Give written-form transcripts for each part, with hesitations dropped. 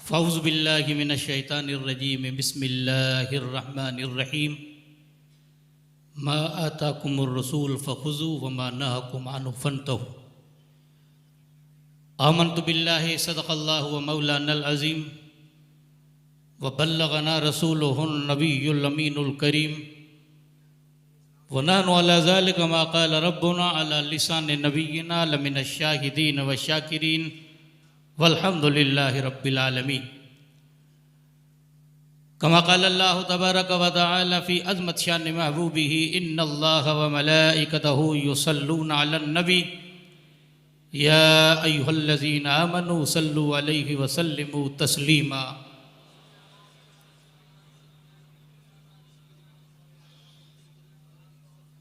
फ़ौज़ु बिल्लाहि मिनश्शैतानिर्रजीम बिस्मिल्लाहिर्रहमानिर्रहीम मा आताकुमुर्रसूल फ़ख़ुज़ू व मा नहाकुम अन्हु फ़न्तहू। आमन्तु बिल्लाहि सदक़ल्लाहु व मौलानल अज़ीम व बल्लगना रसूलुहुन नबियुल अमीनुल करीम व नहनु अला ज़ालिका मा क़ाल रब्बुना अला लिसानि नबिय्यिना लमिनश शाहिदीन व शाकिरीन वल्हम्दुलिल्लाहि रब्बिल आलमीन। कमा क़ाल अल्लाहु तबारक व तआला फ़ी अज़मत शान महबूबिही इन्नल्लाह व मलाइकतहु युसल्लूना अलन नबी या अय्युहल्लज़ीना आमनू सल्लु अलैहि व सल्लिमू तस्लीमा।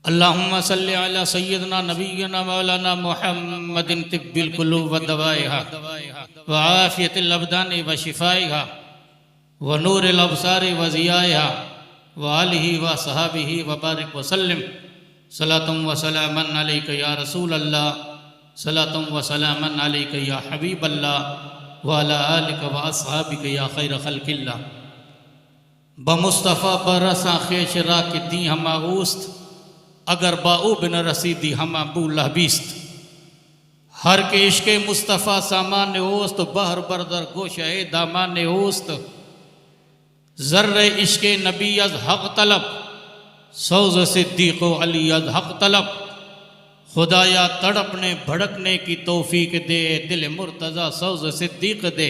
अल्लाहुम्मा सल्लि अला सय्यिदना नबिय्यिना मौलाना मुहम्मदिन तिब्बिल कुलूब व दवाइहा व आफियतिल अबदानि व शिफाइहा व नूरिल अबसारि व ज़ियाइहा व आलिहि व सहाबिहि व बारिक व सल्लिम सलातुम व सलामन अलैका या रसूल अल्लाह सलातुम व सलामन अलैका या हबीब अल्लाह व अला आलिका व अस्हाबिका या खैर खल्किल्लाह। बमुस्तफ़ा बरसा खेश रा के दी हमा उस्त अगर बाऊ बिन रसीदी हमा बूला बीस्त। हर के इश्क़ मुस्तफ़ा सामान ओस्त बहर बरदर गोशे दामान ओस्त। ज़र्र इश्क़ नबी अज हक़ तलब सौज़ सिद्दीक़ अली अज हक़ तलब। खुदाया तड़पने भड़कने की तौफीक दे दिल मुर्तज़ा सौज़ सिद्दीक़ दे।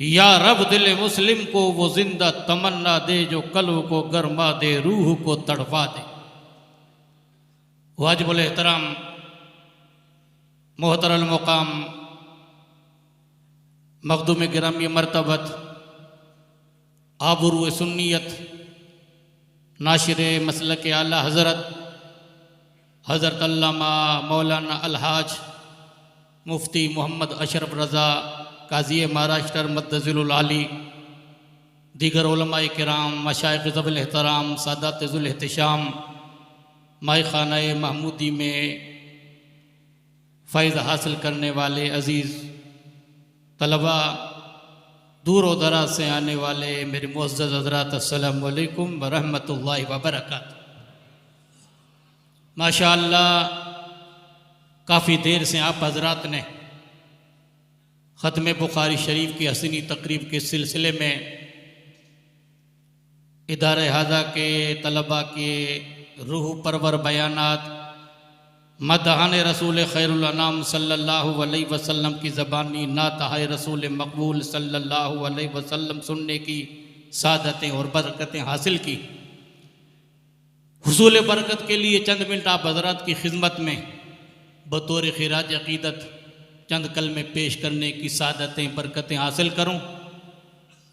या रब दिल मुस्लिम को वो जिंदा तमन्ना दे जो कल्ब को गरमा दे रूह को तड़पा दे। वाजिबुल एहतराम मोहतरम मुक़ाम मखदूम गिरामी मरतबत आबरू सुन्नियत नाशिर मसलक आला हज़रत हज़रत अल्लामा मौलाना अलहाज मुफ्ती मोहम्मद अशरफ रज़ा काज़ी महाराष्ट्र मद्दज़िलुल आली दीगर उलमाए किराम मशाइख़ ज़ुल एहतराम सादात ज़ुल एहतिशाम माए खाना महमूदी में फ़ैज़ हासिल करने वाले अज़ीज़ तलबा दूर व दराज से आने वाले मेरे मुअज़्ज़ज़ हज़रात अस्सलामु अलैकुम व रहमतुल्लाहि व बरकातहू। माशा अल्लाह काफ़ी देर से आप हज़रात ने ख़त्म बुखारी शरीफ की हसीनी तकरीब के सिलसिले में इदारे हाजा के तलबा के रूह परवर बयानात मदहान रसूल खैरुल अनाम सल्लल्लाहु अलैहि वसल्लम की ज़बानी नात हाय रसूल मकबूल सल्लल्लाहु अलैहि वसल्लम सुनने की सादतें और बरकतें हासिल की। हुसूल बरकत के लिए चंद मिनट आप हज़रात की खिदमत में बतौर खिराज अक़ीदत चंद कलमे पेश करने की सादतें बरकतें हासिल करूँ।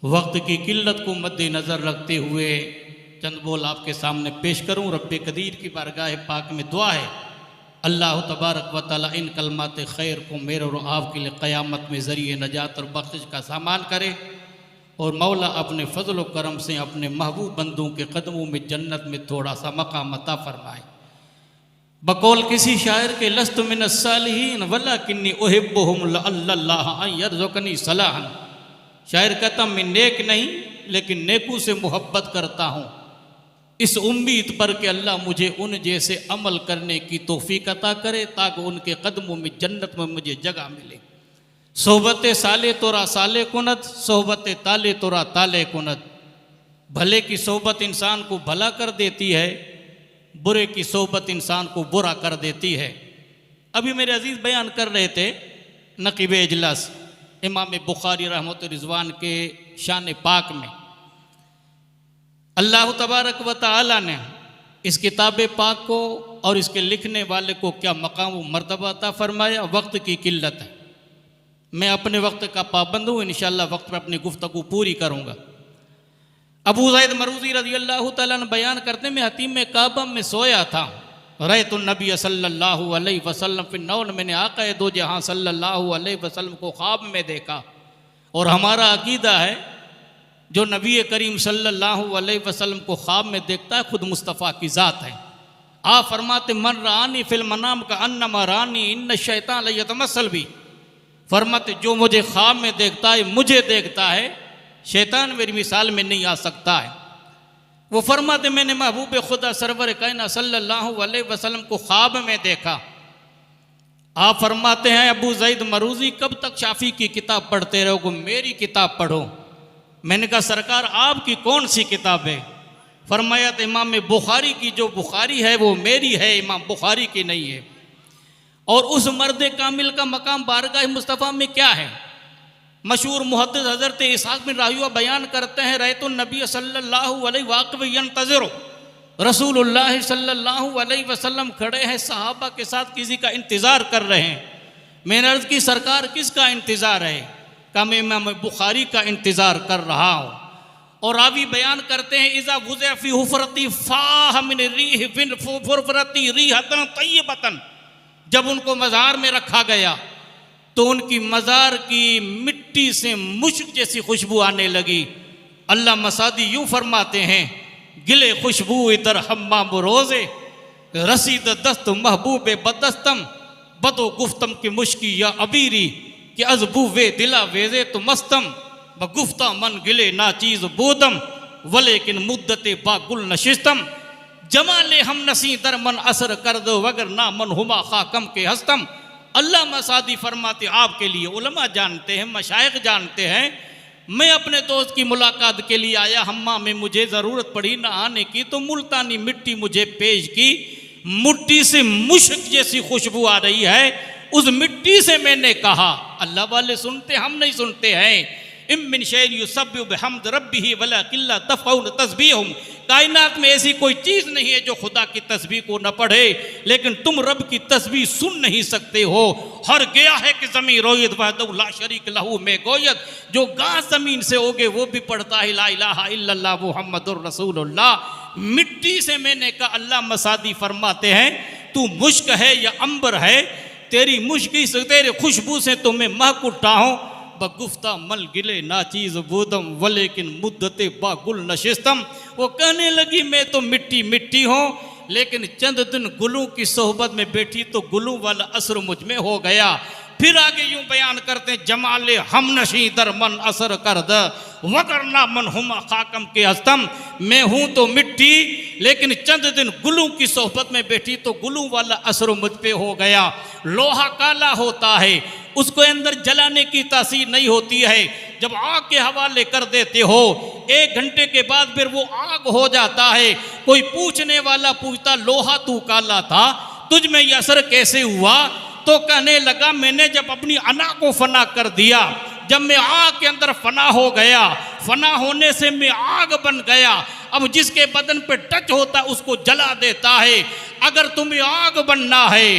वक्त की किल्लत को मद्देनज़र रखते हुए चंद बोल आपके सामने पेश करूँ। रब्बे कदीर की बारगाह पाक में दुआ है अल्लाह तबारक व तआला इन कलमात खैर को मेरे और आपके लिए क़यामत में ज़रिए नजात और बख्शिश का सामान करे और मौला अपने फ़ज़ल व करम से अपने महबूब बंदों के कदमों में जन्नत में थोड़ा सा मकाम अता फरमाए। बकौल किसी शायर के लस्तु मिनस सालिहीन वलाकिन्नी उहिब्बुहुम लअल्लाह अन यरज़ुक़नी सलाहन। शायर कहता मैं नेक नहीं लेकिन नेकू से मोहब्बत करता हूँ इस उम्मीद पर कि अल्लाह मुझे उन जैसे अमल करने की तौफीक अता करे ताकि उनके कदमों में जन्नत में मुझे जगह मिले। सोहबत साले तोरा साले कुनत सोहबत ताले तोरा ताले कुनत। भले की सोहबत इंसान को भला कर देती है बुरे की सोहबत इंसान को बुरा कर देती है। अभी मेरे अजीज़ बयान कर रहे थे नक़ीब इजलास इमाम बुखारी रहमत रिज़वान के शान पाक में अल्लाह तबारक व तआला ने इस किताब पाक को और इसके लिखने वाले को क्या मकाम व मर्तबा अता फरमाया। वक्त की किल्लत है, मैं अपने वक्त का पाबंद हूँ, इंशाअल्लाह वक्त पर अपनी गुफ्तगू पूरी करूँगा। अबू ज़ैद मरूज़ी रज़ी अल्लाह तआला अन्हु बयान करते मैं हतीम काबा में सोया था रअयतु नबी सल्लल्लाहु अलैहि वसल्लम फिन्नौम। मैंने आक़ा दो जहां सल्लल्लाहु अलैहि वसल्लम को ख्वाब में देखा। और हमारा अकीदा है जो नबी करीम सल्लल्लाहु अलैहि वसल्लम को ख्वाब में देखता है खुद मुस्तफ़ा की ज़ात है। आप फरमाते मन रानी फिल मनाम का अन्नमा रानी इन्न शैतान लयतमस्सल भी। फरमाते जो मुझे ख्वाब में देखता है मुझे देखता है, शैतान मेरी मिसाल में नहीं आ सकता है। वो फरमाते मैंने महबूब खुदा सरवर कायनात सल्लल्लाहु अलैहि वसल्लम को ख्वाब में देखा। आप फरमाते हैं अबू ज़ैद मरूज़ी कब तक शाफी की किताब पढ़ते रहोगे, मेरी किताब पढ़ो। मैंने कहा सरकार आपकी कौन सी किताब है? फरमाया तो इमाम बुखारी की, जो बुखारी है वो मेरी है, इमाम बुखारी की नहीं है। और उस मर्द कामिल का मकाम बारगाह मुस्तफ़ा में क्या है? मशहूर मुहद्दिस हज़रत इसहाक़ बिन राहुया बयान करते हैं रहतुन नबी सल्लल्लाहु अलैहि वसल्लम यंतज़िरु, रसूलुल्लाह सल्लल्लाहु अलैहि वसल्लम खड़े हैं सहाबा के साथ, किसी का इंतज़ार कर रहे हैं। मैंने अर्ज़ की सरकार किसका इंतज़ार है? कहा मैं इमाम बुखारी का इंतज़ार कर रहा हूँ। और रावी बयान करते हैं इज़ा वुज़िअ फ़ी हुफ़रती फ़ाह मिन रीह बिन फुरफरती रीहतन तय्यबतन, जब उनको मज़ार में रखा गया तो उनकी मज़ार की मिट्टी से मुश्क जैसी खुशबू आने लगी। अल्लाह मसादी यूँ फरमाते हैं गिले खुशबू इधर हम्माम रोज़े, रसीद दस्त महबूब बदस्तम, बदो गुफ्तम की मुश्की या अबीरी कि अजबू वे दिला वेजे तो मस्तम, ब गुफ्ता मन गिले ना चीज़ बोदम, वलेकिन मुद्दत बागुल नशिस्तम, जमाले हम नसी दर मन असर कर दो वगर ना मन हुमा खाकम के हस्तम। अल्लाह मसादी फरमाते आपके लिए उलमा जानते हैं, मशाइख जानते हैं, मैं अपने दोस्त की मुलाकात के लिए आया, हम्मा में मुझे ज़रूरत पड़ी नहाने की तो मुल्तानी मिट्टी मुझे पेश की, मिट्टी से मुश्क जैसी खुशबू आ रही है। उस मिट्टी से मैंने कहा, अल्लाह वाले सुनते हम नहीं सुनते हैं, इम मिन शैइन युसब्बिहु बिहम्दि रब्बिही वलाकिन ला तफ़क़हून तस्बीहहुम, कायनात में ऐसी कोई चीज़ नहीं है जो खुदा की तस्बीह को न पढ़े, लेकिन तुम रब की तस्बीह सुन नहीं सकते हो। हर गया है कि ज़मीन रोयत वहदहु ला शरीक लहू में गोयत, जो गा ज़मीन से होगे वो भी पढ़ता है ला इलाहा इल्लल्लाह मुहम्मदुर रसूलुल्लाह। मिट्टी से मैंने कहा, अल्लाह मसादी फरमाते हैं तू मुश्क है या अंबर है, तेरी मुश्की से तेरे खुशबू से तो मैं महक उठा हूँ। बगुफ्ता मल गिले ना चीज़ बूदम वलेकिन मुद्दते बागुल नशिस्तम, वो कहने लगी मैं तो मिट्टी मिट्टी हूँ, लेकिन चंद दिन गुलों की सोहबत में बैठी तो गुलों वाला असर मुझ में हो गया। फिर आगे यूं बयान करते हैं जमाले हम नशी दर मन असर कर द वगरना मन हुमा खाकम के हस्तम, मैं हूँ तो मिट्टी लेकिन चंद दिन गुलों की सोहबत में बैठी तो गुलों वाला असर मुझ पे हो गया। लोहा काला होता है, उसको अंदर जलाने की तासीर नहीं होती है, जब आग के हवाले कर देते हो 1 घंटे के बाद फिर वो आग हो जाता है। कोई पूछने वाला पूछता लोहा तू काला था, तुझ में यह असर कैसे हुआ? तो कहने लगा मैंने जब अपनी अना को फना कर दिया, जब मैं आग के अंदर फना हो गया, फना होने से मैं आग बन गया, अब जिसके बदन पे टच होता उसको जला देता है। अगर तुम्हें आग बनना है,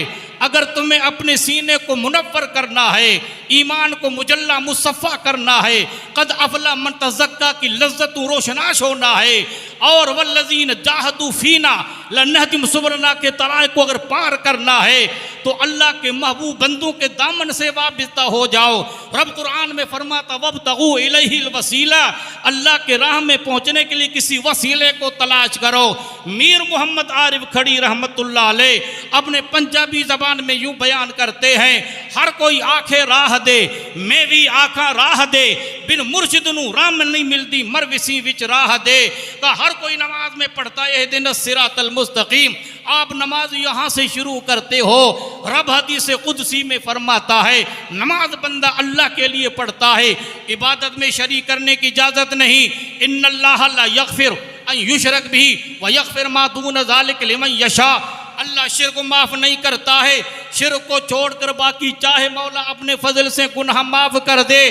अगर तुम्हें अपने सीने को मुनव्वर करना है, ईमान को मुजल्ला मुसफ़ा करना है, कद अफला मन तज़क्का की लज्जत रोशनाश होना है, और वल्लज़ीन जाहदू फीना लनहदिम सुबलना के तराए को अगर पार करना है तो अल्लाह के महबूब बंदों के दामन से वाबस्ता हो जाओ। रब कुरान में फरमाता वब्तगू इलैहिल वसीला, अल्लाह के राह में पहुँचने के लिए किसी वसीले को तलाश करो। मीर मोहम्मद आरिफ खड़ी रहमतुल्लाह अलैह अपने पंजाबी ज़बान में यूँ बयान करते हैं, हर कोई आखे राह दे मैं भी आखा राह दे, बिन मुर्शिद नू राम नहीं मिलती मर विसी विच राह दे। का हर कोई नमाज में पढ़ता है इहदिना सिरातल मुस्तकीम, आप नमाज यहाँ से शुरू करते हो, रब हदीस कुदसी में फरमाता है नमाज बंदा अल्लाह के लिए पढ़ता है, इबादत में शरीक करने की इजाज़त नहीं। इन्नल्लाह ला यग़फिर अन युशरक बिही व यग़फिर मा दून ज़ालिक लिमन यशा, अल्लाह शिर्क को माफ़ नहीं करता है, शिर्क को छोड़कर बाकी चाहे मौला अपने फजल से गुनाह माफ़ कर दे।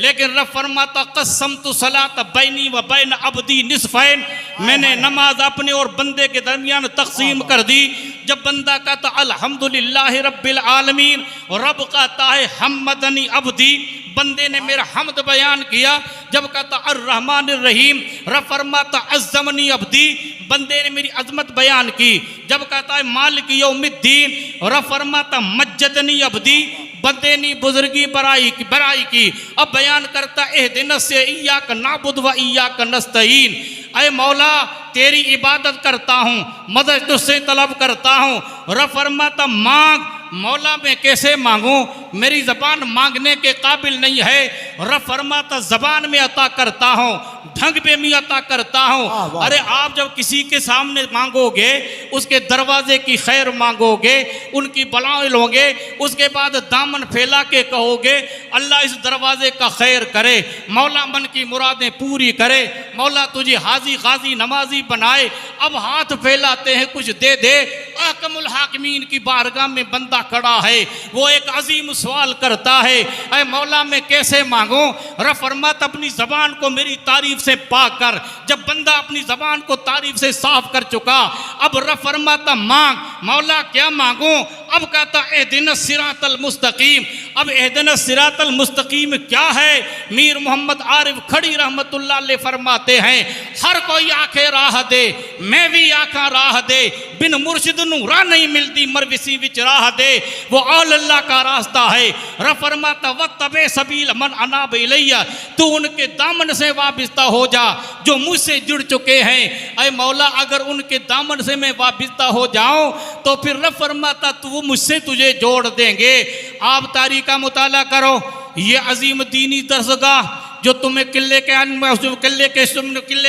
लेकिन रब फरमाता क़स्समतु सलात बैनी व बैन अब्दी निस्फ़ैन, मैंने नमाज अपने और बंदे के दरमियान तक़सीम कर दी। जब बंदा कहता अल्हम्दुलिल्लाहि रब्बिल आलमीन, रब कहता है हम्मदनी अब्दी, बंदे ने मेरा हमद बयान किया। जब कहता अर्रहमानिर रहीम, रब फरमाता अज़्ज़मनी अब्दी, बंदे ने मेरी अजमत बयान की। जब कहता है मालिक यौमिद्दीन, रब फरमाता मज्जदनी अब्दी, बंदे ने बुजुर्गी बराई की। अब बयान करता एहदिना से इय्याक नाबुद व इय्याक नस्तईन, ऐ मौला तेरी इबादत करता हूँ, मदद तुझसे तलब करता हूँ। रब फरमाता मांग, मौला मैं कैसे मांगूं, मेरी ज़बान मांगने के काबिल नहीं है। रब फरमाता ज़बान में अता करता हूँ, ढंग पे भी अता करता हूँ। अरे आप जब किसी के सामने मांगोगे, उसके दरवाजे की खैर मांगोगे, उनकी बलाएं लोगे, उसके बाद दामन फैला के कहोगे अल्लाह इस दरवाजे का खैर करे, मौला मन की मुरादें पूरी करे, मौला तुझे हाजी गाजी नमाजी बनाए। अब हाथ फैलाते हैं कुछ दे दे। अहकमुल हाकिमीन की बारगाह में बंदा खड़ा है, वो एक अजीम सवाल करता है, अरे मौला मैं कैसे मांगूं। रब फरमाता अपनी ज़बान को मेरी तारीफ से पाक कर। जब बंदा अपनी ज़बान को तारीफ से साफ कर चुका, अब रब फरमाता मांग। मौला क्या मांगूं? अब कहता एहदिनस सिरातल मुस्तकीम। अब एहदिनस सिरातल मुस्तकीम क्या है? मीर मोहम्मद आरिफ खड़ी रहमतुल्लाह अलैह फरमाते हैं, हर कोई आखे राह दे, मैं भी आखा राह दे, बिन मुर्शिद नू राह नहीं मिलती, मरविसी विच राह दे, वो औल अल्लाह का रास्ता है। रब फरमाता वत्तबे सबील मन अनाब इलैया, तू उनके दामन से वाबिस्ता हो जा जो मुझसे जुड़ चुके हैं। अय मौला अगर उनके दामन से मैं वाबिस्ता हो जाऊं तो फिर रब फरमाता तू वो मुझसे तुझे जोड़ देंगे। आप तारीख का मुताला करो, ये अजीम दीनी दरसगाह जो तुम्हें किले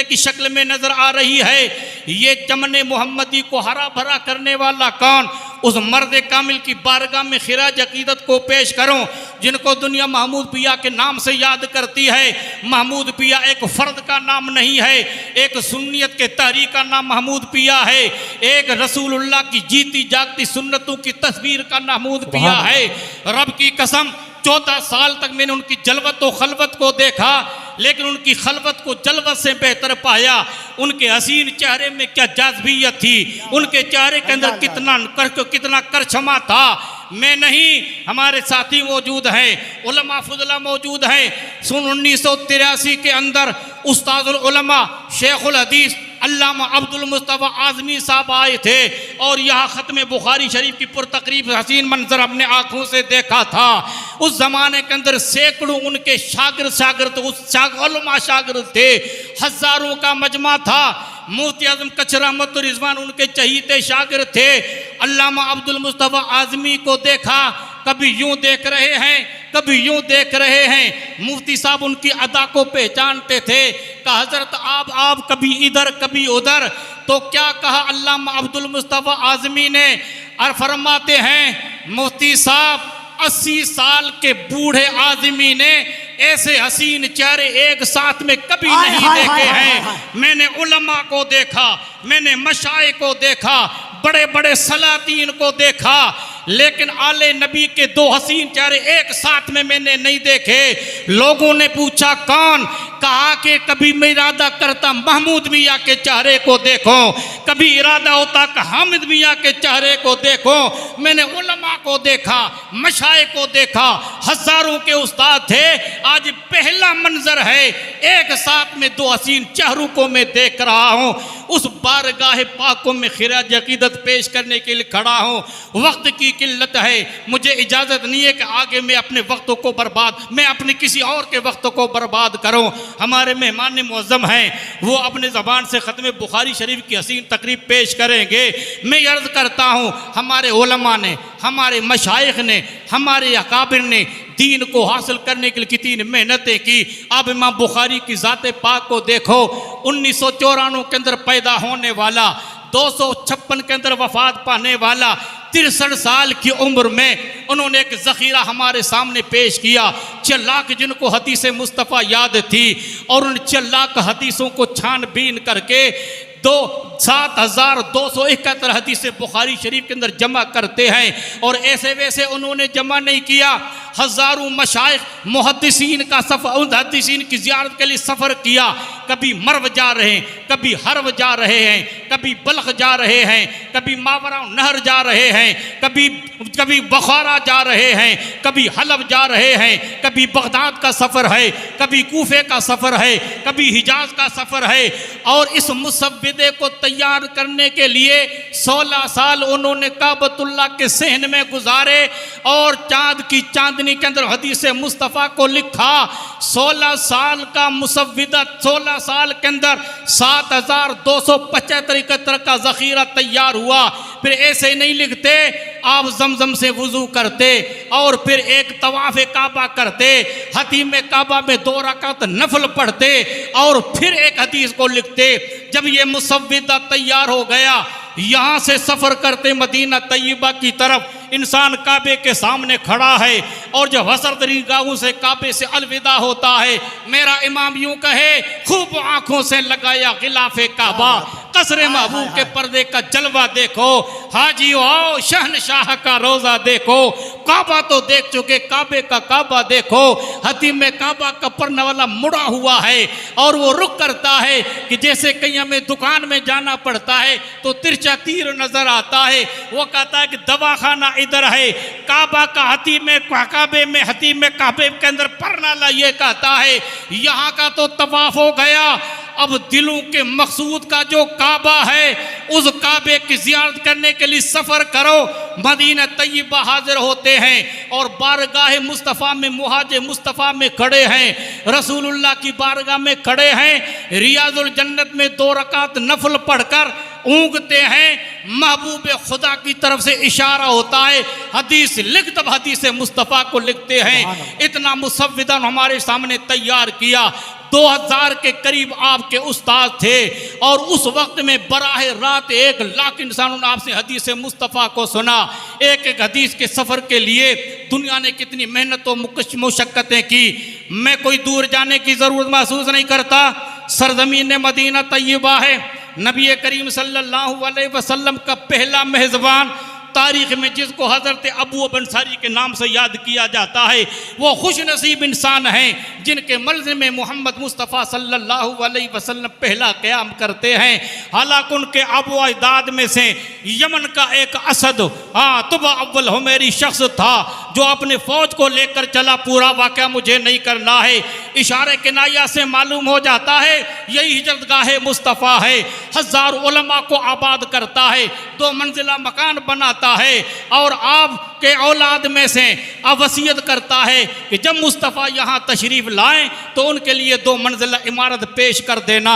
की शक्ल में नजर आ रही है, ये चमने मोहम्मदी को हरा भरा करने वाला कौन? उस मर्द कामिल की बारगाह में खिराज अकीदत को पेश करूं, जिनको दुनिया महमूद पिया के नाम से याद करती है। महमूद पिया एक फर्द का नाम नहीं है, एक सुन्नियत के तहरीक का नाम महमूद पिया है, एक रसूलुल्लाह की जीती जागती सुन्नतों की तस्वीर का महमूद पिया है। रब की कसम 14 साल तक मैंने उनकी जलवत व खलवत को देखा, लेकिन उनकी खलवत को जलवत से बेहतर पाया। उनके हसीन चेहरे में क्या जाज़बियत थी, उनके चेहरे के अंदर कितना करछमा था। मैं नहीं, हमारे साथी मौजूद हैं, उलमा फुजला मौजूद हैं। 1983 के अंदर उस्तादुल उलमा शेखुल हदीस अल्लामा अब्दुल मुस्तफ़ा आज़मी साहब आए थे और यहाँ ख़त्म बुखारी शरीफ की पुरतकरीब हसीन मंजर अपने आँखों से देखा था। उस ज़माने के अंदर सैकड़ों उनके शागिर्द उलमा शागिर्द थे, हज़ारों का मजमा था। मुफ्ती आज़म कच्छ रहमत रिजवान उनके चहीते शागिर्द थे। अल्लामा अब्दुल मुस्तफ़ा आज़मी को देखा, कभी यूं देख रहे हैं, कभी यूं देख रहे हैं। मुफ्ती साहब उनकी अदा को पहचानते थे, कहा हजरत आप कभी इधर कभी उधर। तो क्या कहा अल्लामा अब्दुल मुस्तफ़ा आज़मी ने, और फरमाते हैं मुफ्ती साहब 80 साल के बूढ़े आदमी ने ऐसे हसीन चेहरे एक साथ में कभी नहीं देखे हैं। मैंने उलमा को देखा, मैंने मशाए को देखा, बड़े बड़े सलातीन को देखा, लेकिन आले नबी के 2 हसीन चेहरे एक साथ में मैंने नहीं देखे। लोगों ने पूछा कौन? कहा कि कभी मैं इरादा करता महमूद मियाँ के चेहरे को देखो, कभी इरादा होता कि हामिद मियाँ के चेहरे को देखो। मैंने उलमा को देखा, मशाए को देखा, हजारों के उस्ताद थे। आज पहला मंजर है, एक साथ में 2 हसीन चेहरों को मैं देख रहा हूँ। उस बारगाह पाकों में खिराज अकीदत पेश करने के लिए खड़ा हूँ। वक्त की किल्लत है, मुझे इजाज़त नहीं है कि आगे मैं अपने वक्तों को मैं अपने किसी और के वक्तों को बर्बाद करूँ। हमारे मेहमान मुअज़्ज़म हैं, वो अपने ज़बान से ख़त्म बुखारी शरीफ की हसीन तकरीब पेश करेंगे। मैं अर्ज़ करता हूँ, हमारे उलमा ने, हमारे मशाइख ने, हमारे अकाबिर ने दीन को हासिल करने के लिए कितनी मेहनतें की। अब इमाम बुखारी की ज़ाते पाक को देखो, 1994 के अंदर पैदा होने वाला, 256 के अंदर वफात पाने वाला, 63 साल की उम्र में उन्होंने एक ज़ख़ीरा हमारे सामने पेश किया। 6 लाख जिनको हदीस मुस्तफ़ा याद थी, और उन 6 लाख हदीसों को छानबीन करके 7271 हदीस बुखारी शरीफ के अंदर जमा करते हैं। और ऐसे वैसे उन्होंने जमा नहीं किया, हज़ारों मशाइख मुहद्दिसीन का सफ़र, उन हदीसीन की ज़ियारत के लिए सफ़र किया। कभी मर्व जा रहे हैं, कभी हर्व जा रहे हैं, कभी बल्ख जा रहे हैं, कभी मावरा नहर जा रहे हैं, कभी बुखारा जा रहे हैं, कभी हलब जा रहे हैं, कभी बगदाद का सफ़र है, कभी कूफे का सफ़र है, कभी हिजाज का सफ़र है। और इस मुसव्विदे को तैयार करने के लिए 16 साल उन्होंने काबतुल्लाह के सहन में गुजारे और चाँद की चांदनी के अंदर हदीस मुस्तफ़ा को लिखा। 16 साल का मुसव्विदा, 16 साल के अंदर 7275 का ज़ख़ीरा तैयार हुआ। फिर ऐसे नहीं लिखते, आप जमजम से वुजू करते और फिर एक तवाफ़ काबा करते, हतीम काबा में 2 रकात नफल पढ़ते और फिर एक हदीस को लिखते। जब ये मुसव्विदा तैयार हो गया, यहाँ से सफ़र करते मदीना तैयबा की तरफ, इंसान काबे के सामने खड़ा है और जब हसरत गाहों से काबे से अलविदा होता है, मेरा इमाम यूं कहे, खूब आंखों से लगाया गिलाफे काबा, कसरे महबूब के पर्दे का जलवा देखो, हाजी आओ शहनशाह का रोजा देखो। काबा तो देख चुके, काबे का काबा देखो। हतीम काबा का पढ़ने वाला मुड़ा हुआ है और वो रुक करता है कि जैसे कहीं हमें दुकान में जाना पड़ता है तो तिरछा तीर नजर आता है। वो कहता है कि दवाखाना इधर है, काबा का काबे में हतीम काबे के अंदर पढ़ने वाला ये कहता है यहाँ का तो तवाफ हो गया, अब दिलों के मकसूद का जो काबा है उस काबे की ज़ियारत करने के लिए सफ़र करो। मदीना तैयबा हाजिर होते हैं और बारगाह मुस्तफ़ा में, मुहाजे मुस्तफ़ा में खड़े हैं, रसूलुल्लाह की बारगाह में खड़े हैं। रियाजुल जन्नत में 2 रकात नफल पढ़कर ऊँगते हैं, महबूब खुदा की तरफ से इशारा होता है, हदीस लिख, तब हदीस मुस्तफ़ा को लिखते हैं। इतना मुसव्विदन हमारे सामने तैयार किया। 2000 के करीब आपके उस्ताद थे और उस वक्त में बराह रात 1 लाख इंसानों ने आपसे हदीस मुस्तफ़ा को सुना। एक एक हदीस के सफ़र के लिए दुनिया ने कितनी मेहनत और मुशक्क़तें की, मैं कोई दूर जाने की ज़रूरत महसूस नहीं करता। सरज़मीन मदीना तैयबा है, नबी करीम सल्लल्लाहु अलैहि वसल्लम का पहला मेज़बान, तारीख़ में जिसको हज़रत अबू अंसारी के नाम से याद किया जाता है, वो खुश नसीब इंसान हैं जिनके मल्ज़िम में मोहम्मद मुस्तफ़ा सल्लल्लाहु अलैहि वसल्लम पहला क़याम करते हैं। हालांकि उनके अबू अजदाद में से यमन का एक असद, तुबा अव्वल हुमैरी शख्स था जो अपने फ़ौज को लेकर चला। पूरा वाक़या मुझे नहीं करना है, इशारे किनाया से मालूम हो जाता है यही हिजरतगाह मुस्तफ़ा है। 1000 उलमा को आबाद करता है, 2 मंजिला मकान बनाता है और आपके औलाद में से वसीयत करता है कि जब मुस्तफ़ा यहाँ तशरीफ़ लाएं तो उनके लिए 2 मंजिला इमारत पेश कर देना।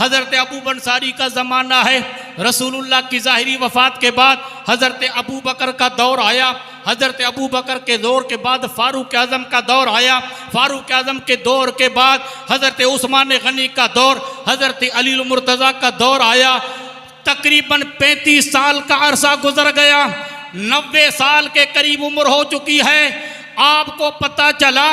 हज़रत अबू अंसारी का ज़माना है, रसूलुल्लाह की ज़ाहिरी वफ़ात के बाद हज़रत अबू बकर का दौर आया। हज़रत अबू बकर के दौर के बाद फ़ारूक आज़म का दौर आया। फ़ारूक आज़म के दौर के बाद हज़रत उस्मान गनी का दौर, हज़रत अली मुर्तज़ा का दौर आया। तकरीबन 35 साल का अरसा गुजर गया, 90 साल के करीब उम्र हो चुकी है। आपको पता चला,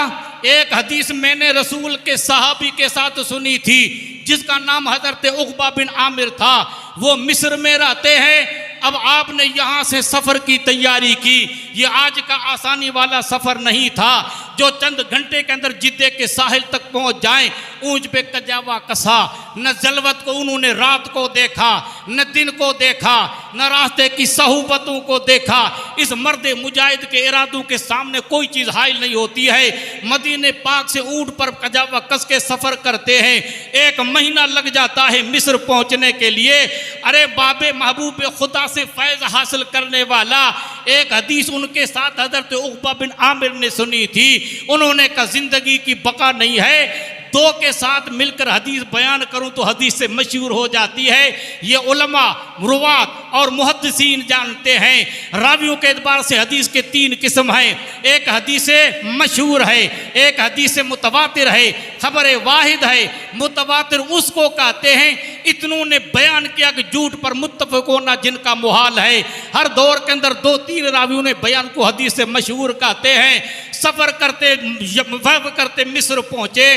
एक हदीस मैंने रसूल के सहाबी के साथ सुनी थी जिसका नाम हज़रत उक़बा बिन आमिर था, वो मिस्र में रहते हैं। अब आपने यहाँ से सफ़र की तैयारी की, ये आज का आसानी वाला सफ़र नहीं था जो चंद घंटे के अंदर जिद्दे के साहिल तक पहुँच जाएं। ऊँच पे कजावा कसा, न जलवत को उन्होंने रात को देखा, न दिन को देखा, न रास्ते की सहूबतों को देखा। इस मर्द मुजाहिद के इरादों के सामने कोई चीज़ हाइल नहीं होती है। मदीने पाक से ऊँट पर कजावा कस के सफ़र करते हैं, 1 महीना लग जाता है मिस्र पहुँचने के लिए। अरे बाबे महबूब खुदा से फैज़ हासिल करने वाला एक हदीस उनके साथ हज़रत उक़बा बिन आमिर ने सुनी थी। उन्होंने कहा ज़िंदगी की बका नहीं है, 2 के साथ मिलकर हदीस बयान करूं तो हदीस से मशहूर हो जाती है। ये उलमा, रुवात और मुहद्दिसीन जानते हैं। रावियों के एतबार से हदीस के 3 किस्म हैं, एक हदीस मशहूर है, एक हदीस मुतवातिर है, खबर वाहिद है। मुतवातिर उसको कहते हैं इतनों ने बयान किया कि झूठ पर मुत्तफ़क़ होना जिनका मुहाल है। हर दौर के अंदर 2-3 रावियों ने बयान को हदीस से मशहूर कहते हैं। सफ़र करते मिस्र पहुँचे।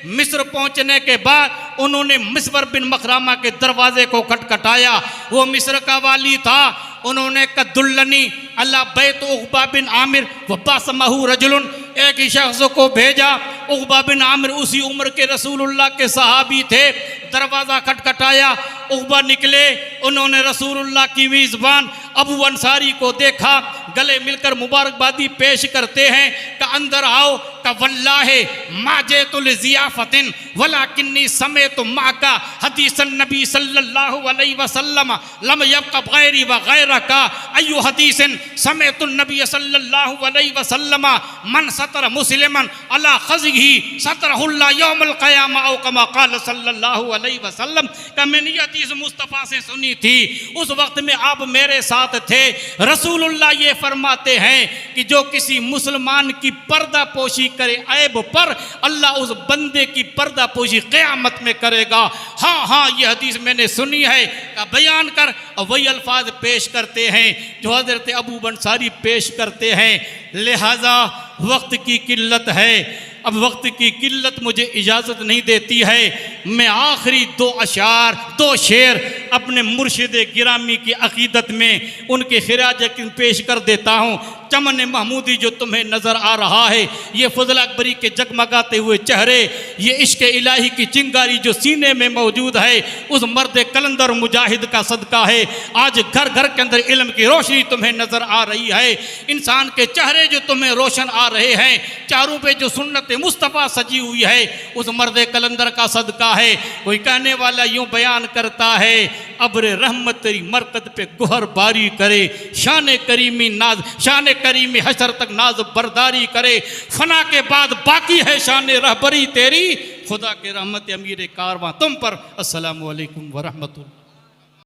मिस्र पहुंचने के बाद उन्होंने मिस्वर बिन मखरामा के दरवाजे को खटखटाया। वो मिस्र का वाली था। उन्होंने कद्दुल्लनी अल्लाह बैत उक़बा बिन आमिर वब्बासमहू रजुलन, एक ही शख्स को भेजा। उक़बा बिन आमिर उसी उम्र के रसूलुल्लाह के सहाबी थे। दरवाज़ा खटखटाया, उक़बा निकले। उन्होंने रसूलुल्लाह की मेज़बान अबू अंसारी को देखा, गले मिलकर मुबारकबादी पेश करते हैं कि अंदर आओ। का वल्लाहे माजेतुल ज़ियाफ़तिन वलाकिन्नी समेतु माका हदीसन नबी सल्लल्लाहु अलैहि वसल्लम लम यब्क़ गैरी व गैरका अय्यु हदीसन समेतु नबी सल्लल्लाहु अलैहि वसल्लम मन सतर मुस्लिमन अला खज़िही बिही सतरहुल्लाह यौमुल क़यामा औ कमा क़ाल सल्लल्लाहु अलैहि वसल्लम का मैंने ये हदीस मुस्तफ़ा से सुनी थी। उस वक्त में आप मेरे साथ थे। रसूलुल्लाह ये फरमाते हैं कि जो किसी मुसलमान की पर्दा पोशी करे ऐब पर, अल्लाह उस बंदे की पर्दा पोशी क़यामत में करेगा। हाँ हाँ ये हदीस मैंने सुनी है का बयान कर और वही अल्फाज पेश करते हैं जो हज़रत अबू अंसारी पेश करते हैं। लिहाजा वक्त की किल्लत है, अब वक्त की किल्लत मुझे इजाज़त नहीं देती है। मैं आखिरी दो शेर अपने मुर्शिद गिरामी की अकीदत में उनके खिराज पेश कर देता हूँ। चमन महमूदी जो तुम्हें नज़र आ रहा है, ये फजल अकबरी के जगमगाते हुए चेहरे, ये इश्क इलाही की चिंगारी जो सीने में मौजूद है, उस मर्द कलंदर मुजाहिद का सदका है। आज घर घर के अंदर इल्म की रोशनी तुम्हें नज़र आ रही है। इंसान के चेहरे जो तुम्हें रोशन आ रहे हैं, चारों पे जो सुन्नत मुस्तफ़ा सजी हुई है, उस मर्द कलंदर का सदका है। कोई कहने वाला यूँ बयान करता है, अब्र रहमत तेरी मरकत पे गुहर बारी करे, शान करीमी हशर तक नाज बरदारी करे, फना के बाद बाकी है शान रहबरी तेरी, खुदा के रहमत अमीर कारवां तुम पर। अस्सलामु अलैकुम व रहमतुल्लाह।